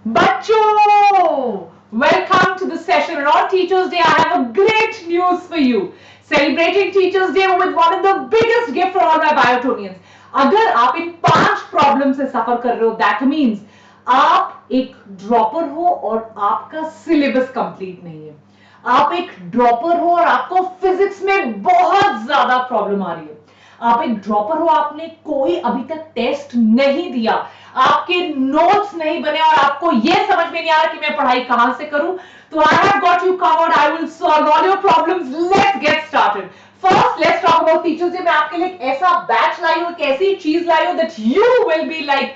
Bachcho, welcome to the session. And on Teachers Day, I have a great news for you. Celebrating Teachers Day with one of the biggest gift for all my Biotonians. अगर आप इन 5 problem से सफर कर रहे हो, that means आप एक dropper हो और आपका सिलेबस कंप्लीट नहीं है। आप एक ड्रॉपर हो और आपको फिजिक्स में बहुत ज्यादा प्रॉब्लम आ रही है। आप एक ड्रॉपर हो, आपने कोई अभी तक टेस्ट नहीं दिया, आपके नोट्स नहीं बने और आपको यह समझ में नहीं आ रहा कि मैं पढ़ाई कहां से करूं, तो I have got you covered. I will solve all your problems. Let's get started. First let's talk about teachers day. मैं आपके लिए एक ऐसा बैच लाई हूं, एक ऐसी चीज लाई हूं that you will be like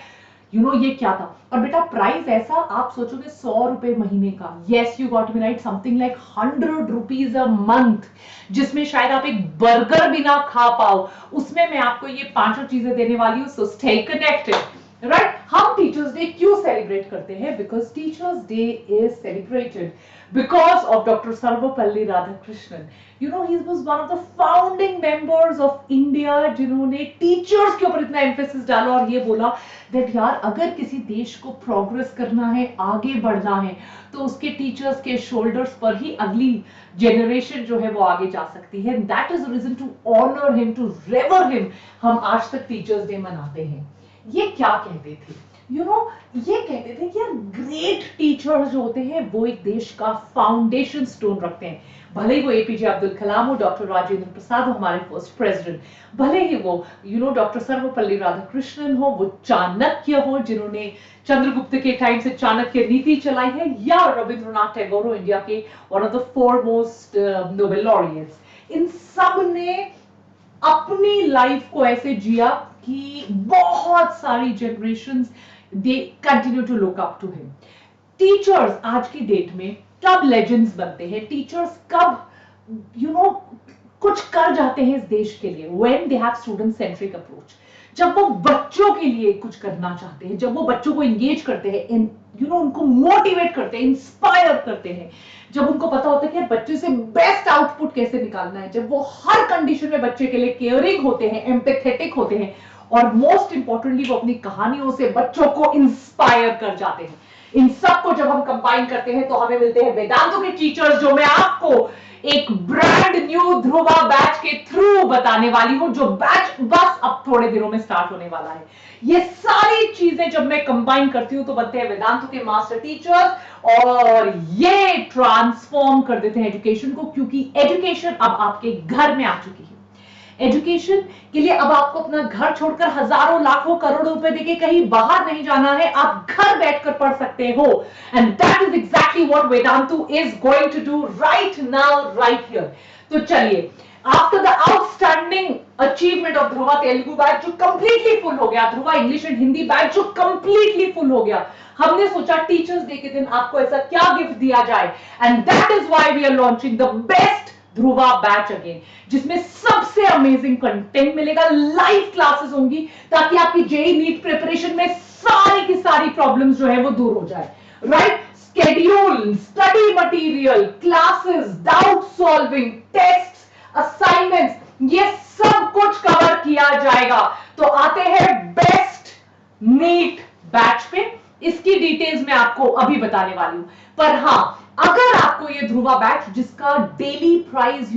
ये क्या था। और बेटा प्राइस ऐसा आप सोचोगे 100 रुपए महीने का। Yes you got me right, something like 100 rupees a month, जिसमें शायद आप एक बर्गर भी ना खा पाओ। उसमें मैं आपको ये 5 चीजें देने वाली हूं। So stay connected. राइट, हम टीचर्स डे क्यों सेलिब्रेट करते हैं? Because teachers day is celebrated because of Dr. Sarvapalli Radhakrishnan. You know, he was one of the founding members of India, जिन्होंने टीचर्स के ऊपर इतना एम्फेसिस डाला और ये बोला दैट यार अगर किसी देश को प्रोग्रेस करना है, आगे बढ़ना है, तो उसके टीचर्स के शोल्डर्स पर ही अगली जनरेशन जो है वो आगे जा सकती है। That is reason to honour him, to revere him. हम आज तक टीचर्स डे मनाते हैं। ये क्या कहते थे? ये कहते थे कि यार ग्रेट टीचर्स जो होते हैं वो एक देश का फाउंडेशन स्टोन रखते हैं। भले ही वो एपीजे अब्दुल कलाम हो, डॉक्टर राजेंद्र प्रसाद हो हमारे फर्स्ट प्रेसिडेंट, भले ही वो डॉक्टर सर्वपल्ली राधाकृष्णन हो, वो चाणक्य हो जिन्होंने चंद्रगुप्त के टाइम से चाणक्य नीति चलाई है, या रविंद्रनाथ टैगोर हो, इंडिया के one of the foremost Nobel laureates. इन सब ने अपनी लाइफ को ऐसे जिया कि बहुत सारी generations they continue to look up to him. Teachers आज की डेट में कब लेजेंड्स बनते हैं? टीचर्स कब कुछ कर जाते हैं इस देश के लिए? When they have student centric approach, जब वो बच्चों के लिए कुछ करना चाहते हैं, जब वो बच्चों को एंगेज करते हैं, उनको मोटिवेट करते हैं, इंस्पायर करते हैं, जब उनको पता होता है कि बच्चे से बेस्ट आउटपुट कैसे निकालना है, जब वो हर कंडीशन में बच्चे के लिए केयरिंग होते हैं, एम्पैथेटिक होते हैं, और मोस्ट इंपॉर्टेंटली वो अपनी कहानियों से बच्चों को इंस्पायर कर जाते हैं। इन सबको जब हम कंबाइन करते हैं तो हमें मिलते हैं वेदांतों के टीचर्स, जो मैं आपको एक ब्रांड न्यू ध्रुवा बैच के थ्रू बताने वाली हूं, जो बैच बस अब थोड़े दिनों में स्टार्ट होने वाला है। ये सारी चीजें जब मैं कंबाइन करती हूं तो बनते हैं वेदांतों के मास्टर टीचर्स, और ये ट्रांसफॉर्म कर देते हैं एजुकेशन को, क्योंकि एजुकेशन अब आपके घर में आ चुकी है। एजुकेशन के लिए अब आपको अपना घर छोड़कर हजारों लाखों करोड़ों रुपए देके कहीं बाहर नहीं जाना है, आप घर बैठकर पढ़ सकते हो। And that is exactly what Vedantu is going to do right now, right here. तो चलिए, after the outstanding achievement of Dhruva Telugu batch जो कंप्लीटली फुल हो गया, Dhruva English and Hindi batch जो कंप्लीटली फुल हो गया, हमने सोचा टीचर्स डे के दिन आपको ऐसा क्या गिफ्ट दिया जाए, and that is why we are launching the best Dhruva batch again, जिसमें सबसे अमेजिंग कंटेंट मिलेगा, लाइव क्लासेस होंगी, ताकि आपकी जेई नीट प्रिपरेशन में सारी की सारी प्रॉब्लम्स जो है वो दूर हो जाए। Right, schedule, study material, classes, doubt solving, test, assignments, ये सब कुछ कवर किया जाएगा। तो आते हैं बेस्ट नीट बैच पे। इसकी डिटेल्स मैं आपको अभी बताने वाली हूं, पर हां, अगर आपको ये ध्रुवा बैच जिसका डेली प्राइस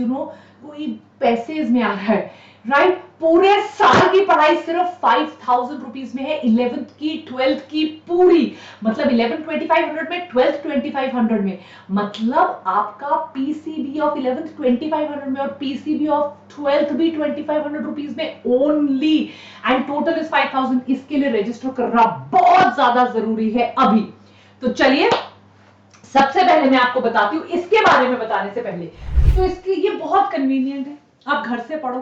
कोई पैसे में आ रहा है, राइट, पूरे साल की पढ़ाई सिर्फ 5000 रुपीज में है, 11th की 12th की पूरी, मतलब 11th 2500 में, 12th 2500 में, मतलब आपका पीसीबी ऑफ 11th 2500 में और पीसीबी ऑफ 12th भी 2500 रुपीज में ओनली, एंड टोटल इज 5000। इसके लिए रजिस्टर करना बहुत ज्यादा जरूरी है अभी। तो चलिए, सबसे पहले मैं आपको बताती हूं, इसके बारे में बताने से पहले, तो इसके ये बहुत कन्वीनियंट है, आप घर से पढ़ो।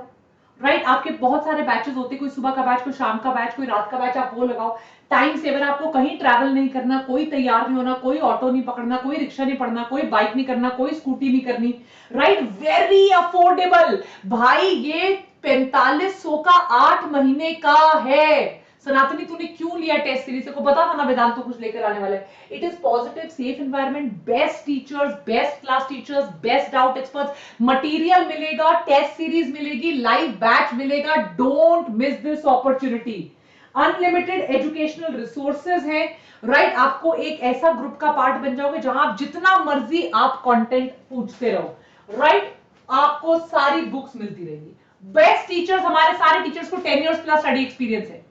राइट, आपके बहुत सारे बैचेस होते हैं, कोई सुबह का बैच, कोई शाम का बैच, कोई रात का बैच, आप वो लगाओ। टाइम सेवर, आपको कहीं ट्रैवल नहीं करना, कोई तैयार नहीं होना, कोई ऑटो नहीं पकड़ना, कोई रिक्शा नहीं पढ़ना, कोई बाइक नहीं करना, कोई स्कूटी नहीं करनी। राइट, वेरी अफोर्डेबल भाई, ये 4500 का 8 महीने का है। सनातनी, तूने क्यों लिया टेस्ट सीरीज? को पता था ना वेदांत तो कुछ लेकर आने वाला है। It is positive, safe environment, best teachers, best class teachers, best doubt experts, material मिलेगा, टेस्ट सीरीज मिलेगी, लाइव बैच मिलेगा। Don't miss this opportunity. Unlimited educational resources हैं, राइट? आपको एक ऐसा ग्रुप का पार्ट बन जाओगे जहां आप जितना मर्जी आप कंटेंट पूछते रहो, राइट? आपको सारी बुक्स मिलती रहेगी। बेस्ट टीचर्स, हमारे सारे टीचर्स को 10 इयर्स प्लस स्टडी एक्सपीरियंस है।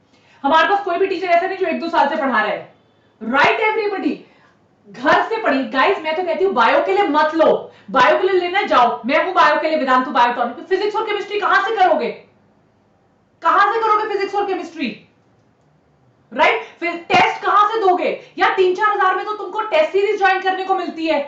हमारे पास कोई भी टीचर ऐसा नहीं जो 1-2 साल से पढ़ा रहा है, राइट? एवरीबडी घर से पढ़िए गाइस। मैं तो कहती हूँ बायो के लिए मत लो, बायो के लिए लेना जाओ, मैं हूं बायो के लिए, वेदांतु बायोटॉनिक। फिजिक्स और केमिस्ट्री कहां से करोगे, कहां से करोगे फिजिक्स और केमिस्ट्री, राइट? फिर टेस्ट कहां से दोगे? या 3-4 हजार में तो तुमको टेस्ट सीरीज ज्वाइन करने को मिलती है।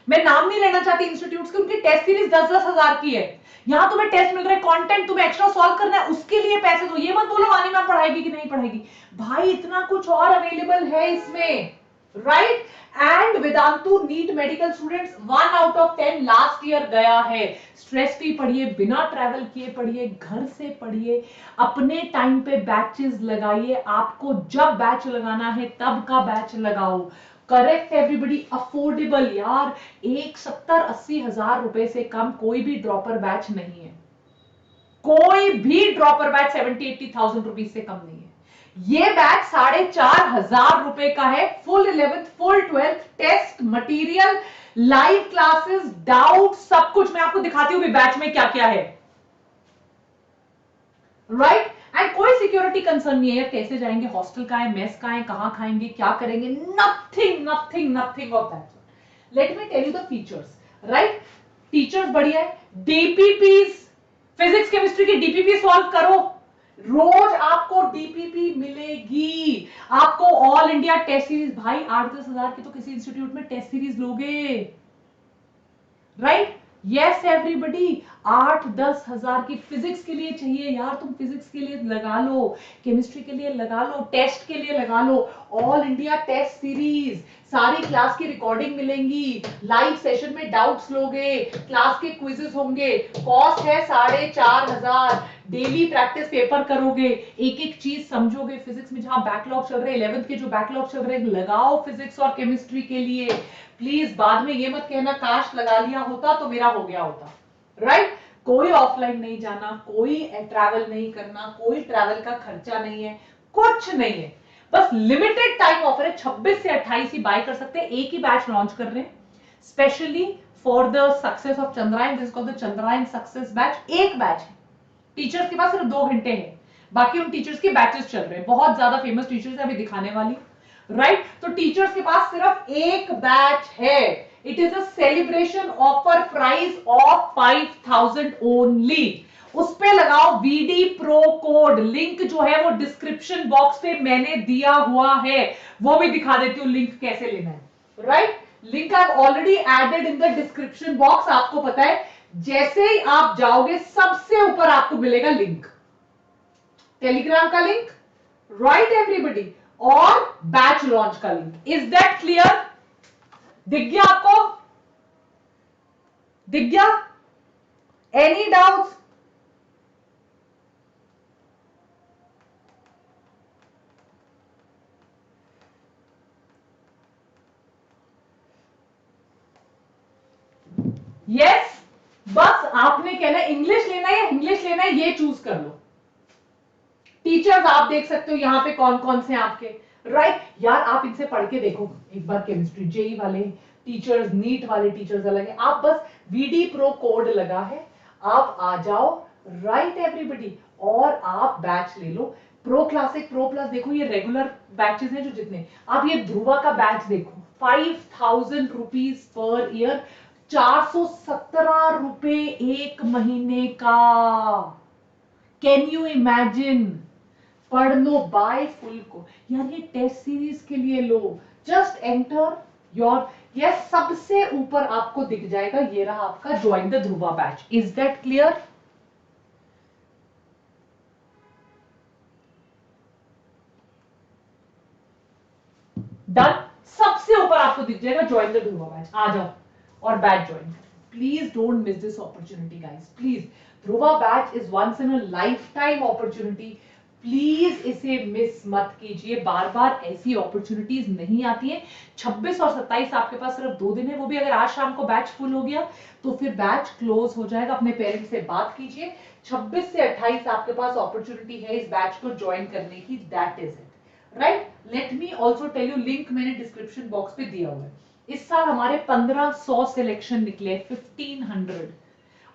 मैं नाम नहीं लेना चाहती इंस्टीट्यूट्स की, उनकी टेस्ट सीरीज 10-10 हजार की है। यहां तुम्हें टेस्ट मिल रहा है, कंटेंट तुम्हें एक्स्ट्रा सॉल्व करना है, उसके लिए पैसे दो। ये मत बोलो वानी मैम पढ़ाएगी कि नहीं पढ़ाएगी, भाई इतना कुछ और अवेलेबल है इसमें, right? And Vedantu NEET medical students 1 out of 10 last year गया है। स्ट्रेस फ्री पढ़िए, बिना ट्रैवल किए पढ़िए, घर से पढ़िए, अपने टाइम पे बैचेस लगाइए। आपको जब बैच लगाना है तब का बैच लगाओ। करेक्ट एवरीबॉडी, अफोर्डेबल यार, एक 70-80 हजार रुपए से कम कोई भी ड्रॉपर बैच नहीं है। कोई भी ड्रॉपर बैच 70-80,000 रुपीज से कम नहीं है। ये बैच 4,500 रुपए का है। Full 11th, full 12th, test material, live classes, doubt, सब कुछ मैं आपको दिखाती हूँ बैच में क्या क्या है, राइट? एंड कोई सिक्योरिटी कंसर्न नहीं है यार, कैसे जाएंगे, हॉस्टल का है, मेस का है, कहां खाएंगे, क्या करेंगे, nothing nothing nothing of that. Let me tell you the features, right? Teachers बढ़िया है, डीपीपीस, फिजिक्स केमिस्ट्री की डीपीपी सॉल्व करो, रोज आपको डीपीपी मिलेगी। आपको ऑल इंडिया टेस्ट सीरीज, भाई 8-10 हजार की तो किसी इंस्टीट्यूट में टेस्ट सीरीज लोगे, राइट? यस एवरीबडी, 8-10 हजार की फिजिक्स के लिए चाहिए यार, तुम फिजिक्स के लिए लगा लो, केमिस्ट्री के लिए लगा लो, टेस्ट के लिए लगा लो, ऑल इंडिया टेस्ट सीरीज, सारी क्लास की रिकॉर्डिंग मिलेंगी, लाइव सेशन में डाउट्स लोगे, क्लास के क्विजेस होंगे, कॉस्ट है 4,500, डेली प्रैक्टिस पेपर करोगे, एक एक चीज समझोगे। फिजिक्स में जहां बैकलॉग चल रहे हैं, 11th के जो बैकलॉग चल रहे हैं, लगाओ फिजिक्स और केमिस्ट्री के लिए। प्लीज बाद में ये मत कहना काश लगा लिया होता तो मेरा हो गया होता, राइट? कोई ऑफलाइन नहीं जाना, कोई ट्रैवल नहीं करना, कोई ट्रैवल का खर्चा नहीं है, कुछ नहीं है, बस लिमिटेड टाइम ऑफर है। 26 से 28 ही बाय कर सकते हैं। एक ही बैच लॉन्च कर रहे हैं specially for the success of Chandrayaan, this called the Chandrayaan success batch. एक बैच है, टीचर्स के पास सिर्फ 2 घंटे हैं, बाकी उन टीचर्स के बैचेस चल रहे हैं, बहुत ज्यादा फेमस टीचर्स है, अभी दिखाने वाली, राइट? तो टीचर्स के पास सिर्फ एक बैच है। It is a celebration offer price of 5,000 only. उस पे लगाओ वीडी प्रो कोड, लिंक जो है वो डिस्क्रिप्शन बॉक्स पे मैंने दिया हुआ है, वो भी दिखा देती हूँ लिंक कैसे लेना है, right? Link I already added in the description box. आपको पता है जैसे ही आप जाओगे सबसे ऊपर आपको मिलेगा लिंक, टेलीग्राम का लिंक, राइट एवरीबॉडी, और बैच लॉन्च का लिंक। Is that clear? दिख गया आपको? दिख गया? Any doubts? यस, बस आपने कहना इंग्लिश लेना है या इंग्लिश लेना है, ये चूज कर लो। टीचर्स आप देख सकते हो यहां पे कौन कौन से आपके, राइट? यार आप इनसे पढ़ के देखो एक बार, केमिस्ट्री जेई वाले टीचर्स, नीट वाले टीचर्स अलग है। आप बस वीडी प्रो कोड लगा है, आप आ जाओ, राइट एवरीबॉडी, और आप बैच ले लो। प्रो क्लासिक, प्रो प्लस, देखो ये रेगुलर बैचेस हैं जो जितने, आप ये ध्रुवा का बैच देखो, 5,000 रुपीज पर ईयर, 417 रुपए एक महीने का। Can you imagine? पढ़ लो, बाय फुल को यार, ये टेस्ट सीरीज के लिए लो, जस्ट एंटर योर, यस, सबसे ऊपर आपको दिख जाएगा, ये रहा आपका join the Dhruva batch. Is that clear? Done, सबसे ऊपर आपको दिख जाएगा ज्वाइन द ध्रुवा बैच, आ जाओ और बैच ज्वाइन करो। Please don't miss this opportunity guys, please. Dhruva batch is once in a life time opportunity. Please इसे मिस मत कीजिए, बार बार ऐसी अपॉर्चुनिटीज नहीं आती हैं। 26 और 27 आपके पास सिर्फ 2 दिन है, वो भी अगर आज शाम को बैच फुल हो गया तो फिर बैच क्लोज हो जाएगा। अपने पेरेंट्स से बात कीजिए, 26 से 28 आपके पास अपॉर्चुनिटी है इस बैच को ज्वाइन करने की, that is it, right. Let me also tell you, link मैंने डिस्क्रिप्शन बॉक्स पे दिया हुआ है। इस साल हमारे 1500 सिलेक्शन निकले, 1500,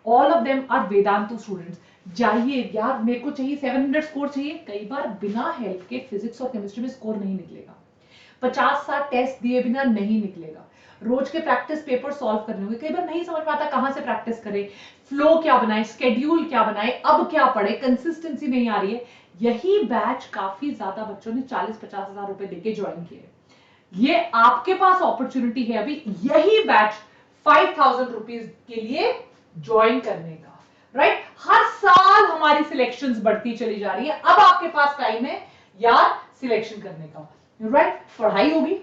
all of them are Vedantu students. जाइए यार, मेरे को चाहिए 700 स्कोर चाहिए, कई बार बिना हेल्प के फिजिक्स और केमिस्ट्री में स्कोर नहीं निकलेगा। 50-60 टेस्ट दिए बिना नहीं निकलेगा। रोज के प्रैक्टिस पेपर सॉल्व करने होंगे, कई बार नहीं समझ में आता कहां से प्रैक्टिस करें, फ्लो क्या बनाए, स्केड्यूल क्या बनाए, अब क्या पढ़े, कंसिस्टेंसी नहीं आ रही है। यही बैच काफी ज्यादा बच्चों ने 40-50 हजार रुपए देके ज्वाइन किए। ये आपके पास अपॉर्चुनिटी है अभी यही बैच 5000 रुपीज के लिए ज्वाइन करने का, राइट। हर साल हमारी सिलेक्शंस बढ़ती चली जा रही है, अब आपके पास टाइम है यार सिलेक्शन करने का, राइट। पढ़ाई होगी,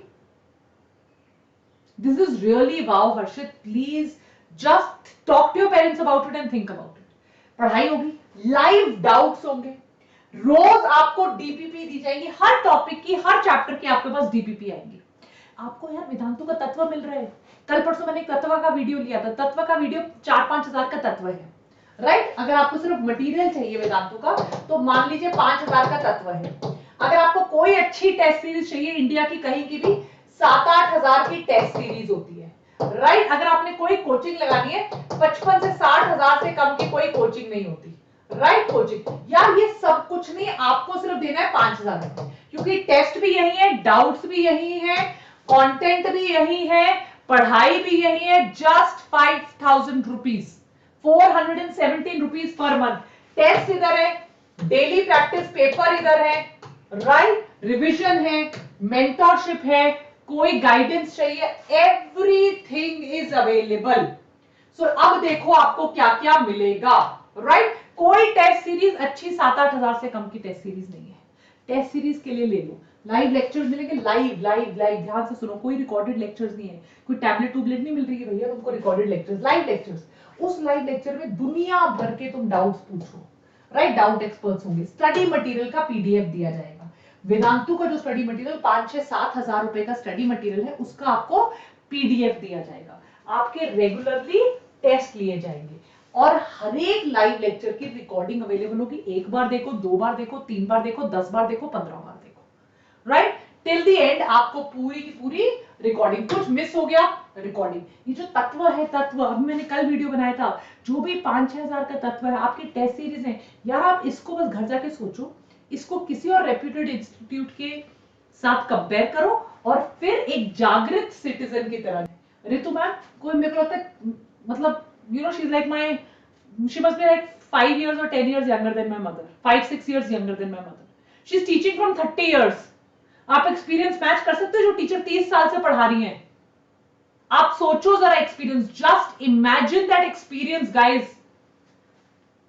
this is really wow Harshit, please just talk to your parents about it and think about it. पढ़ाई होगी, लाइव डाउट्स होंगे, रोज आपको डीपीपी दी जाएंगी, हर टॉपिक की, हर चैप्टर की आपके पास डीपीपी आएंगी। आपको यार वेदांतु का तत्व मिल रहा है, कल परसों मैंने एक तत्व का वीडियो लिया था, तत्व का वीडियो 4-5 हजार का तत्व है, राइट। अगर आपको सिर्फ मटेरियल चाहिए वेदांतु का तो मान लीजिए 5000 का तत्व है। अगर आपको कोई अच्छी टेस्ट सीरीज चाहिए इंडिया की कहीं की भी, 7-8 हजार की टेस्ट सीरीज होती है, राइट। अगर आपने कोई कोचिंग लगानी है 55 से 60 हजार से कम की कोई कोचिंग नहीं होती, राइट। कोचिंग यार ये सब कुछ नहीं, आपको सिर्फ देना है 5000 रुपए, क्योंकि टेस्ट भी यही है, डाउट्स भी यही है, कंटेंट भी यही है, पढ़ाई भी यही है। Just 5000 rupees, 417 rupees per month. Test इधर है, डेली प्रैक्टिस पेपर इधर है, राइट। रिवीजन है, मेंटरशिप है, कोई गाइडेंस चाहिए, एवरीथिंग इज अवेलेबल। सो अब देखो आपको क्या क्या मिलेगा, राइट। कोई टेस्ट सीरीज अच्छी 7-8 हजार से कम की टेस्ट सीरीज नहीं है। टेस्ट सीरीज के लिए ले लो, लाइव लेक्चर्स मिलेंगे, लाइव लाइव लाइव, ध्यान से सुनो, कोई रिकॉर्डेड लेक्चर्स नहीं है, कोई टैबलेट टूबलेट नहीं मिल रही है भैया तुमको, रिकॉर्डेड लेक्चर्स, लाइव लेक्चर्स। उस लाइव लेक्चर में दुनिया भर के तुम डाउट्स पूछो, राइट। डाउट एक्सपर्ट्स होंगे, स्टडी मटेरियल का पीडीएफ दिया जाएगा। वेदांतु का जो स्टडी मटेरियल 5-6-7 हजार रुपए का स्टडी मटेरियल है, उसका आपको पीडीएफ दिया जाएगा। आपके रेगुलरली टेस्ट लिए जाएंगे और हर एक लाइव लेक्चर की रिकॉर्डिंग अवेलेबल होगी। एक बार देखो, 2 बार देखो, 3 बार देखो, 10 बार देखो, 15 बार देखो, राइट। टिल द एंड आपको पूरी की पूरी रिकॉर्डिंग, कुछ मिस हो गया रिकॉर्डिंग। ये जो तत्व है, तत्व अभी मैंने कल वीडियो बनाया था, जो भी 5-6 हजार का तत्व है, आपकी टेस्ट सीरीज है यार, आप इसको बस घर जाके सोचो, इसको किसी और रेप्यूटेड इंस्टीट्यूट के साथ कंपेयर करो और फिर एक जागृत सिटीजन की तरह। रितु मैम कोई मेरे को लगता है, मतलब you know she's like my, she must be like 5 years or 10 years younger than my mother, 5-6 years younger than my mother, she's teaching from 30 years। आप एक्सपीरियंस मैच कर सकते हो जो टीचर 30 साल से पढ़ा रही हैं? आप सोचो जरा experience, just imagine that experience guys,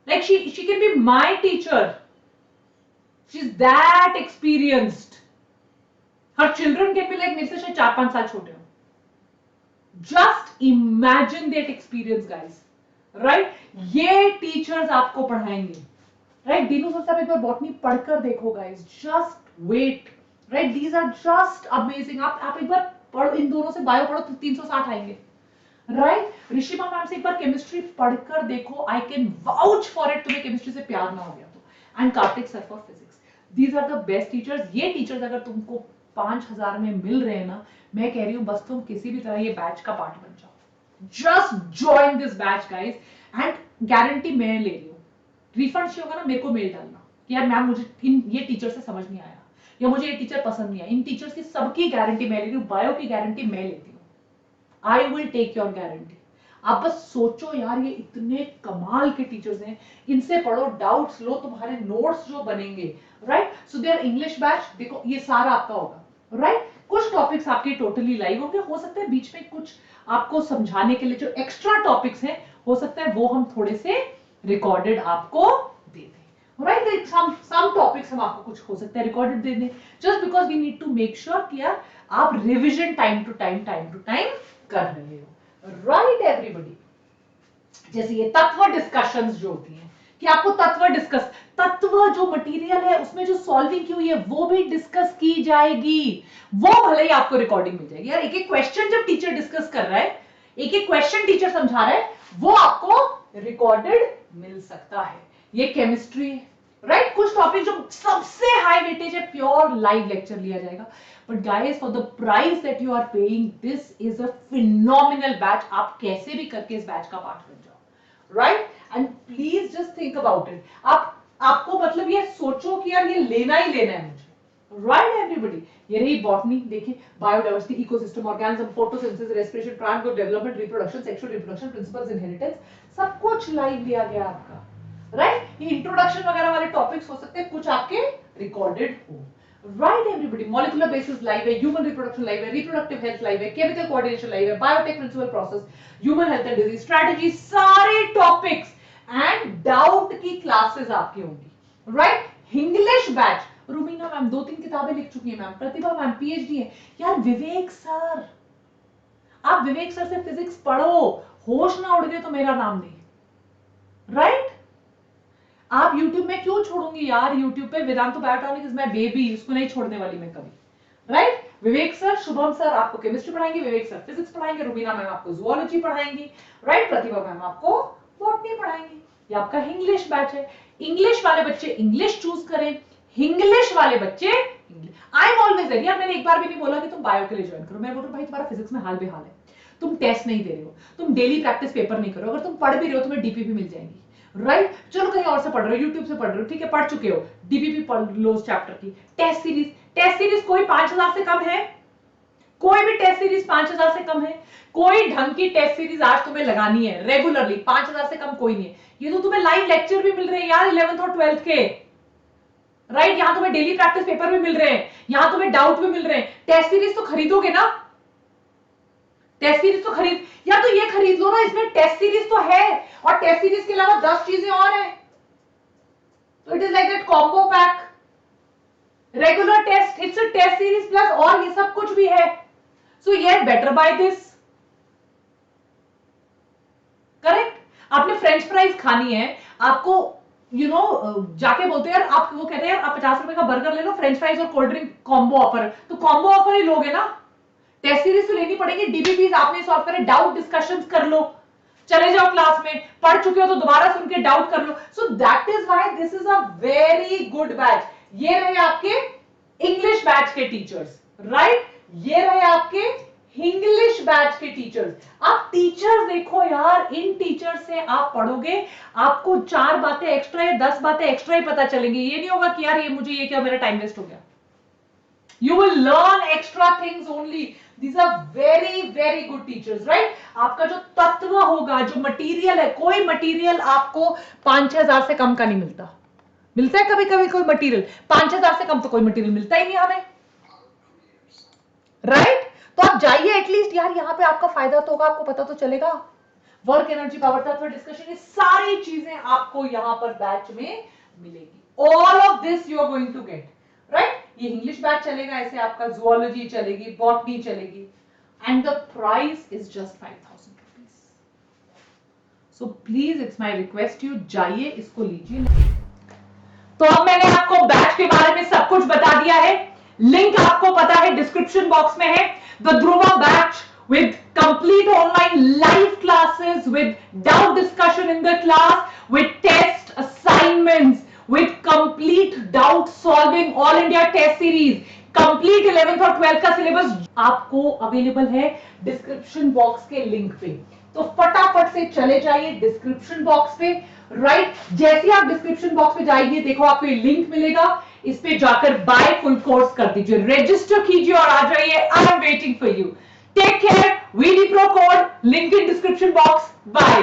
like she can be my teacher, she's that experienced, her children can be like मेरे से शायद 4-5 साल छोटे हो। Just imagine that experience guys, right. ये टीचर्स आपको पढ़ाएंगे, राइट। दीनू सर साहब एक बार बॉटनी पढ़कर देखो guys, just wait, right. These are just amazing. आप एक बार पढ़ो, इन दोनों से बायो पढ़ो तो 360 आएंगे, राइट। ऋषिमा मैम से एक बार केमिस्ट्री पढ़कर देखो, I can vouch for it, तुम्हें केमिस्ट्री से प्यार ना हो गया तो। And Kartik sir for physics, these are the best teachers. ये टीचर्स अगर तुमको 5000 में मिल रहे हैं ना, मैं कह रही हूं बस तुम किसी भी तरह ये बैच का पार्ट बन जाओ। Just join this batch guys, and guarantee मैं ले रही हूँ, रिफंड चाहिए होगा ना मेरे को मेल डालना कि यार मैम मुझे ये टीचर से समझ नहीं आया या मुझे ये टीचर पसंद नहीं आया। इन टीचर्स की सबकी गारंटी मैं ले रही हूँ, बायो की गारंटी मैं लेती हूँ, I will take your guarantee. आप बस सोचो यार, ये इतने कमाल के टीचर्स हैं, इनसे पढ़ो, डाउट्स लो, तुम्हारे नोट्स जो बनेंगे, right. So there English batch देखो, ये सारा आपका होगा, राइट। कुछ टॉपिक्स आपके टोटली लाइव होंगे, हो सकता है बीच में कुछ आपको समझाने के लिए जो एक्स्ट्रा टॉपिक्स हैं, हो सकता है वो हम थोड़े से रिकॉर्डेड आपको दे दें, राइट। सम टॉपिक्स हम आपको कुछ हो सकता है रिकॉर्डेड दे दें, just because we need to make sure कि यार आप रिविजन टाइम टू टाइम कर रहे हो, राइट एवरीबॉडी। जैसे ये तत्व डिस्कशंस जो होती हैं, कि आपको तत्व डिस्कस, तत्व जो मटेरियल है उसमें जो सॉल्विंग की हुई है वो भी डिस्कस की जाएगी, वो भले ही आपको रिकॉर्डिंग मिल जाएगी। यार एक एक क्वेश्चन जब टीचर डिस्कस कर रहा है, एक एक क्वेश्चन टीचर समझा रहा है, वो आपको रिकॉर्डेड मिल सकता है। ये केमिस्ट्री है, राइट? कुछ टॉपिक जो सबसे हाई वेटेज है, प्योर लाइव लेक्चर लिया जाएगा। But guys, for the price that you are paying, this is a phenomenal batch. आप कैसे भी करके इस बैच का पार्ट बन जाओ, right? And please just think about it. आपको मतलब ये सोचो कि यार ये लेना ही लेना है मुझे, राइट एवरीबॉडी? ये रही बॉटनी, देखिए, biodiversity, ecosystem, organism, photosynthesis, respiration, plant growth, development, reproduction, sexual reproduction, principles, inheritance, सब कुछ लाइव लिया गया आपका, राइट? ये इंट्रोडक्शन वगैरह वाले टॉपिक्स हो सकते हैं, कुछ आपके रिकॉर्डेड हो, right everybody? Molecular basis live है, ह्यूमन रिप्रोडक्शन लाइव है, रिप्रोडक्टिव हेल्थ लाइव है, केमिकल कोऑर्डिनेशन लाइव है, biotech principle process, human health and disease strategy, सारे टॉपिक्स एंड डाउट की क्लासेस आपकी होंगी, right? English batch, Rumina ma'am 2-3 किताबें लिख चुकी है मैम, प्रतिभा मैम पीएचडी है। यार विवेक सर, आप विवेक सर से फिजिक्स पढ़ो, होश ना उड़ गए तो मेरा नाम नहीं, राइट? आप YouTube में क्यों छोड़ूंगी यार? YouTube पे Vedantu Biotonic is my baby, उसको नहीं छोड़ने वाली मैं कभी, राइट? विवेक सर, शुभम सर आपको केमिस्ट्री पढ़ाएंगे, विवेक सर फिजिक्स पढ़ाएंगे, रुबीना मैम आपको जूलॉजी पढ़ाएंगी, राइट? प्रतिभा मैम आपको बॉटनी पढ़ाएंगी। ये आपका इंग्लिश बैच है। इंग्लिश वाले बच्चे इंग्लिश चूज करें, इंग्लिश वाले बच्चे आई एम ऑलवेज देयर। यार मैंने एक बार भी नहीं बोला कि तुम बायो के लिए ज्वाइन करो, मैं बोल रहा हूं भाई तुम्हारा फिजिक्स में हाल बेहाल है, तुम टेस्ट नहीं दे रहे हो, तुम डेली प्रैक्टिस पेपर नहीं करो, अगर तुम पढ़ भी रहे हो तुम्हें डीपीपी मिल जाएंगी, राइट? चलो कहीं और से पढ़ रहे हो, यूट्यूब से पढ़ रहे हो, ठीक है, पढ़ चुके हो, डीपीपी पढ़ लो उस चैप्टर की। टेस्ट सीरीज, टेस्ट सीरीज कोई 5000 से कम है? कोई भी टेस्ट सीरीज 5000 से कम है? कोई ढंग की टेस्ट सीरीज आज तुम्हें लगानी है रेगुलरली, 5000 से कम कोई नहीं है। ये तो तुम्हें लाइव लेक्चर भी मिल रहे हैं यार 11th और 12th के, राइट? यहां तुम्हें डेली प्रैक्टिस पेपर भी मिल रहे हैं, यहां तुम्हें डाउट भी मिल रहे हैं। टेस्ट सीरीज तो खरीदोगे ना? टेस्ट सीरीज तो खरीद, या तो ये खरीद लो ना, इसमें टेस्ट सीरीज तो है और टेस्ट सीरीज के अलावा 10 चीजें और हैं, तो it is like that combo pack, regular test, it's a test series plus और ये सब कुछ भी है। सो ये बेटर बाय दिस, करेक्ट? आपने फ्रेंच फ्राइज खानी है, आपको जाके बोलते हैं यार, आप वो कहते हैं यार आप 50 रुपए का बर्गर ले लो, फ्रेंच फ्राइज और कोल्ड ड्रिंक कॉम्बो ऑफर, तो कॉम्बो ऑफर ही लोगे ना? टेस्ट सीरीज तो लेनी पड़ेगी, डीबीपीज आपने सॉल्व करे, डाउट डिस्कशंस कर लो, चले जाओ क्लास में, पढ़ चुके हो तो दोबारा सुन के डाउट कर लो। So that is why this is a very good batch. ये रहे आपके इंग्लिश बैच के टीचर्स, राइट? ये रहे आपके इंग्लिश बैच के टीचर्स। आप टीचर्स देखो यार, इन टीचर से आप पढ़ोगे, आपको 4 बातें एक्स्ट्रा या 10 बातें एक्स्ट्रा ही पता चलेंगी। ये नहीं होगा कि यार ये मुझे ये क्या, मेरा टाइम वेस्ट हो गया। You will learn extra things only. These are very very good teachers, right? आपका जो तत्व होगा, जो मटेरियल है, कोई मटेरियल आपको 5-6 हजार से कम का नहीं मिलता। मिलता है कभी कभी कोई मटेरियल, 5-6 हजार से कम तो कोई मटेरियल मिलता ही नहीं हमें, राइट? तो आप जाइए एटलीस्ट यार, यहाँ पे आपका फायदा तो होगा, आपको पता तो चलेगा। वर्क एनर्जी पावर तत्व डिस्कशन, ये सारी चीजें आपको यहाँ पर बैच में मिलेगी। All of this you are going to get, right? ये इंग्लिश बैच चलेगा, ऐसे आपका जूलॉजी चलेगी, बॉटनी चलेगी, and the price is just 5000 rupees. So please it's my request, you जाइए, इसको लीजिए। तो अब मैंने आपको बैच के बारे में सब कुछ बता दिया है, लिंक आपको पता है डिस्क्रिप्शन बॉक्स में है। The Dhruva batch with complete online live classes, with doubt discussion in the class, with test assignments, with complete doubt solving, all India test series, complete 11th और 12th का सिलेबस आपको available है description box के link पे। तो फटाफट से चले जाइए डिस्क्रिप्शन बॉक्स पे, राइट? जैसे आप डिस्क्रिप्शन बॉक्स पे जाइए, देखो आपको ये लिंक मिलेगा, इस पे जाकर बाय फुल कोर्स कर दीजिए, रजिस्टर कीजिए और आ जाइए। I am waiting for you. Take care. VD Pro code, link in description box. Bye.